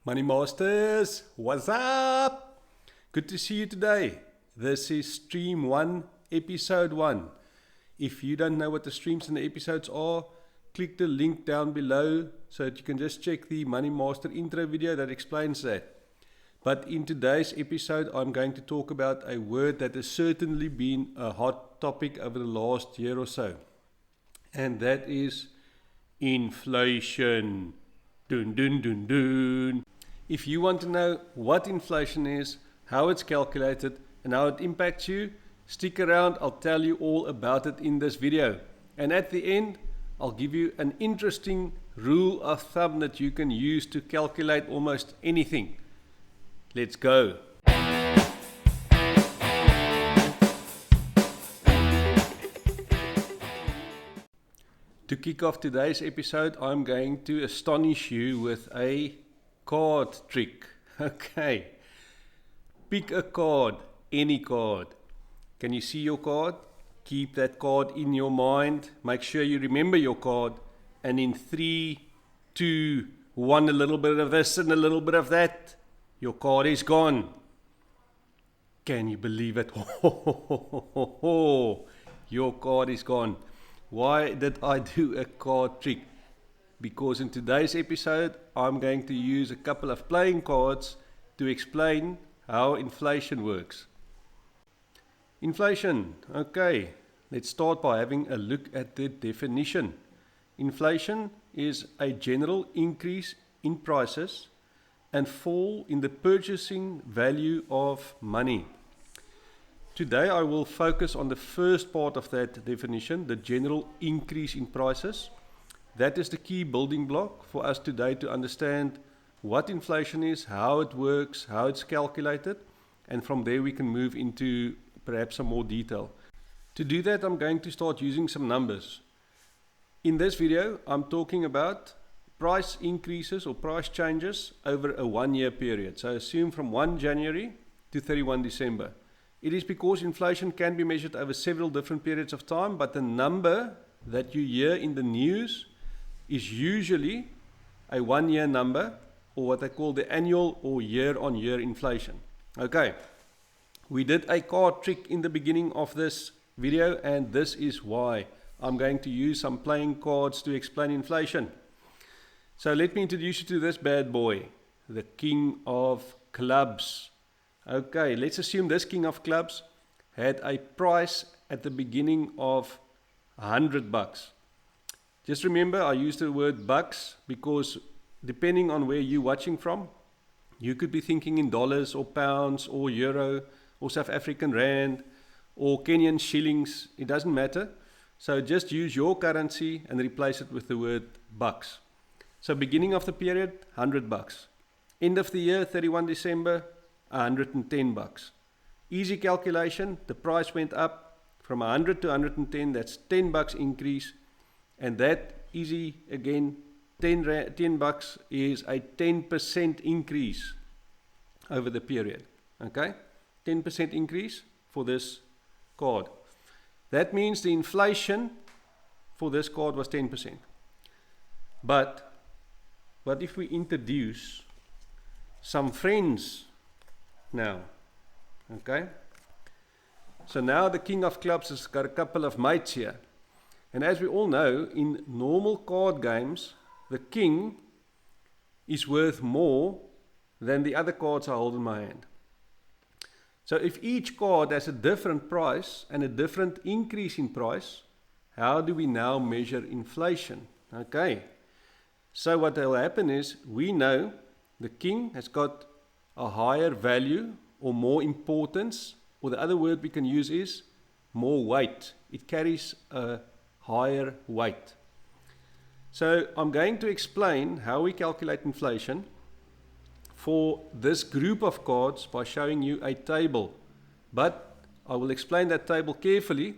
Money Masters, what's up? Good to see you today. This is Stream 1, Episode 1. If you don't know what the streams and the episodes are, click the link down below so that you can just check the Money Master intro video that explains that. But in today's episode, I'm going to talk about a word that has certainly been a hot topic over the last year or so. And that is inflation. Dun dun dun dun. If you want to know what inflation is, how it's calculated, and how it impacts you, stick around. I'll tell you all about it in this video. And at the end, I'll give you an interesting rule of thumb that you can use to calculate almost anything. Let's go. To kick off today's episode, I'm going to astonish you with a card trick. Okay. Pick a card, any card. Can you see your card? Keep that card in your mind. Make sure you remember your card. And in 3, 2, 1, a little bit of this and a little bit of that, your card is gone. Can you believe it? Your card is gone. Why did I do a card trick? Because in today's episode, I'm going to use a couple of playing cards to explain how inflation works. Inflation. Okay, let's start by having a look at the definition. Inflation is a general increase in prices and fall in the purchasing value of money. Today I will focus on the first part of that definition, the general increase in prices. That is the key building block for us today to understand what inflation is, how it works, how it's calculated, and from there we can move into perhaps some more detail. To do that, I'm going to start using some numbers. In this video, I'm talking about price increases or price changes over a 1-year period. So assume from 1 January to 31 December. It is because inflation can be measured over several different periods of time, but the number that you hear in the news is usually a 1-year number, or what they call the annual or year-on-year inflation. Okay, we did a card trick in the beginning of this video, and this is why I'm going to use some playing cards to explain inflation. So let me introduce you to this bad boy, the King of Clubs. Okay, let's assume this King of Clubs had a price at the beginning of $100. Just remember, I used the word bucks because depending on where you're watching from, you could be thinking in dollars or pounds or euro or South African rand or Kenyan shillings. It doesn't matter. So just use your currency and replace it with the word bucks. So beginning of the period, $100. End of the year, 31 December, $110. Easy calculation. The price went up from 100 to 110. That's $10 increase. And that easy again, $10 is a 10% increase over the period. Okay? 10% increase for this card. That means the inflation for this card was 10%. But what if we introduce some friends now? Okay? So now the King of Clubs has got a couple of mates here. And as we all know, in normal card games, the king is worth more than the other cards I hold in my hand. So if each card has a different price and a different increase in price, how do we now measure inflation? Okay, so what will happen is we know the king has got a higher value or more importance, or the other word we can use is more weight. It carries a higher weight. So I'm going to explain how we calculate inflation for this group of cards by showing you a table. But I will explain that table carefully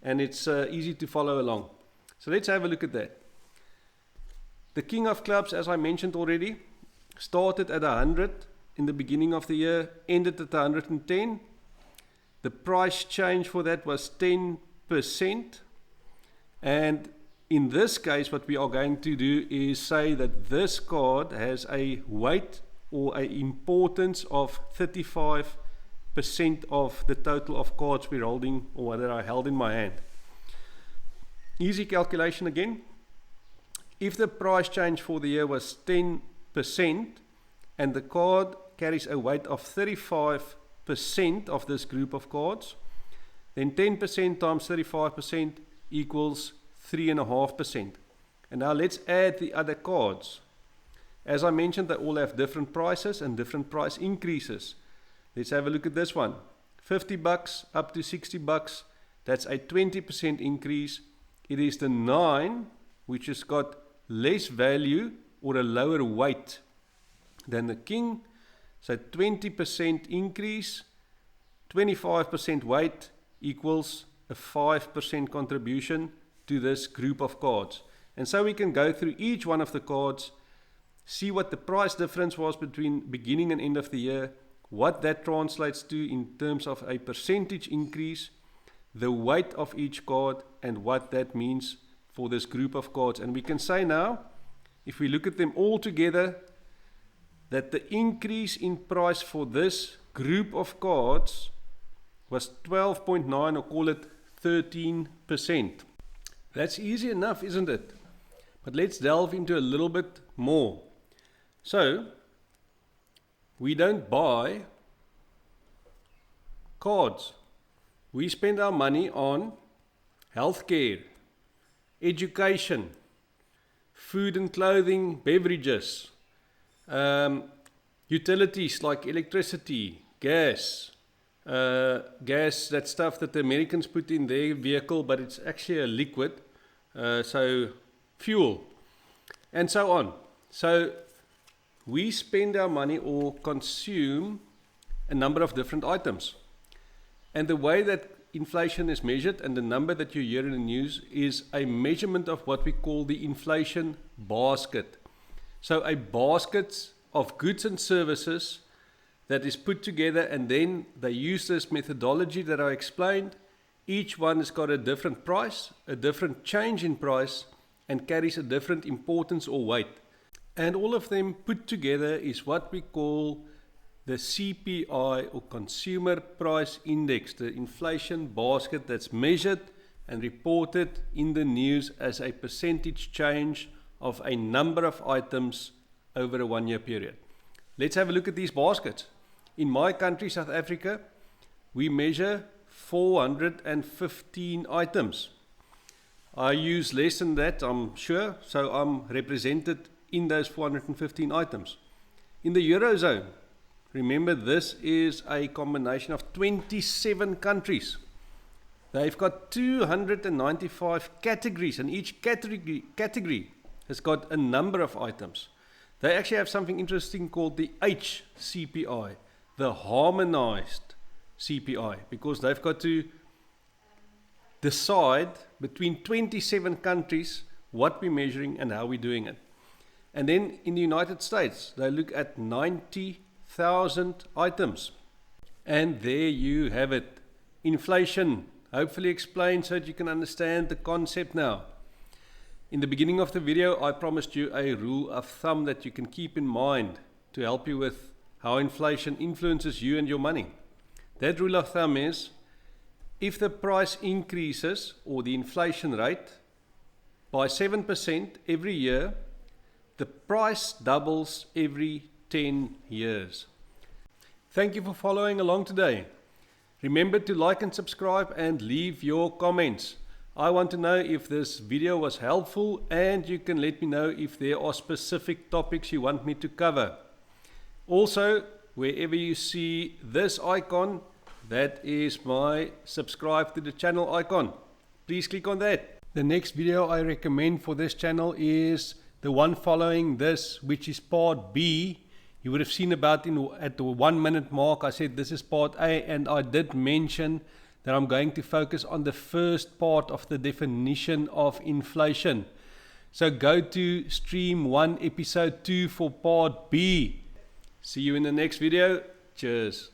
and it's easy to follow along. So let's have a look at that. The King of Clubs, as I mentioned already, started at 100 in the beginning of the year, ended at 110. The price change for that was 10%. And in this case, what we are going to do is say that this card has a weight or an importance of 35% of the total of cards we're holding or that I held in my hand. Easy calculation again. If the price change for the year was 10% and the card carries a weight of 35% of this group of cards, then 10% times 35% equals 3.5%. And now let's add the other cards. As I mentioned, they all have different prices and different price increases. Let's have a look at this one. $50 up to $60. That's a 20% increase. It is the 9 which has got less value or a lower weight than the king. So 20% increase, 25% weight equals a 5% contribution to this group of cards. And so we can go through each one of the cards, see what the price difference was between beginning and end of the year, what that translates to in terms of a percentage increase, the weight of each card, and what that means for this group of cards. And we can say now, if we look at them all together, that the increase in price for this group of cards was 12.9, or call it 13%. That's easy enough, isn't it? But let's delve into a little bit more. So, we don't buy cards. We spend our money on healthcare, education, food and clothing, beverages, utilities like electricity, gas, that stuff that the Americans put in their vehicle, but it's actually a liquid, so fuel, and so on. So we spend our money or consume a number of different items. And the way that inflation is measured, and the number that you hear in the news, is a measurement of what we call the inflation basket. So a basket of goods and services that is put together, and then they use this methodology that I explained. Each one has got a different price, a different change in price, and carries a different importance or weight. And all of them put together is what we call the CPI, or Consumer Price Index, the inflation basket that's measured and reported in the news as a percentage change of a number of items over a 1 year period. Let's have a look at these baskets. In my country, South Africa, we measure 415 items. I use less than that, I'm sure, so I'm represented in those 415 items. In the Eurozone, remember, this is a combination of 27 countries. They've got 295 categories, and each category has got a number of items. They actually have something interesting called the HCPI, the harmonized CPI, because they've got to decide between 27 countries what we're measuring and how we're doing it. And then in the United States, they look at 90,000 items. And there you have it. Inflation, hopefully explained so that you can understand the concept now. In the beginning of the video, I promised you a rule of thumb that you can keep in mind to help you with how inflation influences you and your money. That rule of thumb is, if the price increases, or the inflation rate, by 7% every year, the price doubles every 10 years. Thank you for following along today. Remember to like and subscribe and leave your comments. I want to know if this video was helpful, and you can let me know if there are specific topics you want me to cover. Also, wherever you see this icon, that is my subscribe to the channel icon. Please click on that. The next video I recommend for this channel is the one following this, which is part B. You would have seen about at the 1 minute mark, I said this is part A, and I did mention that I'm going to focus on the first part of the definition of inflation. So go to stream 1 episode 2 for part B. See you in the next video. Cheers.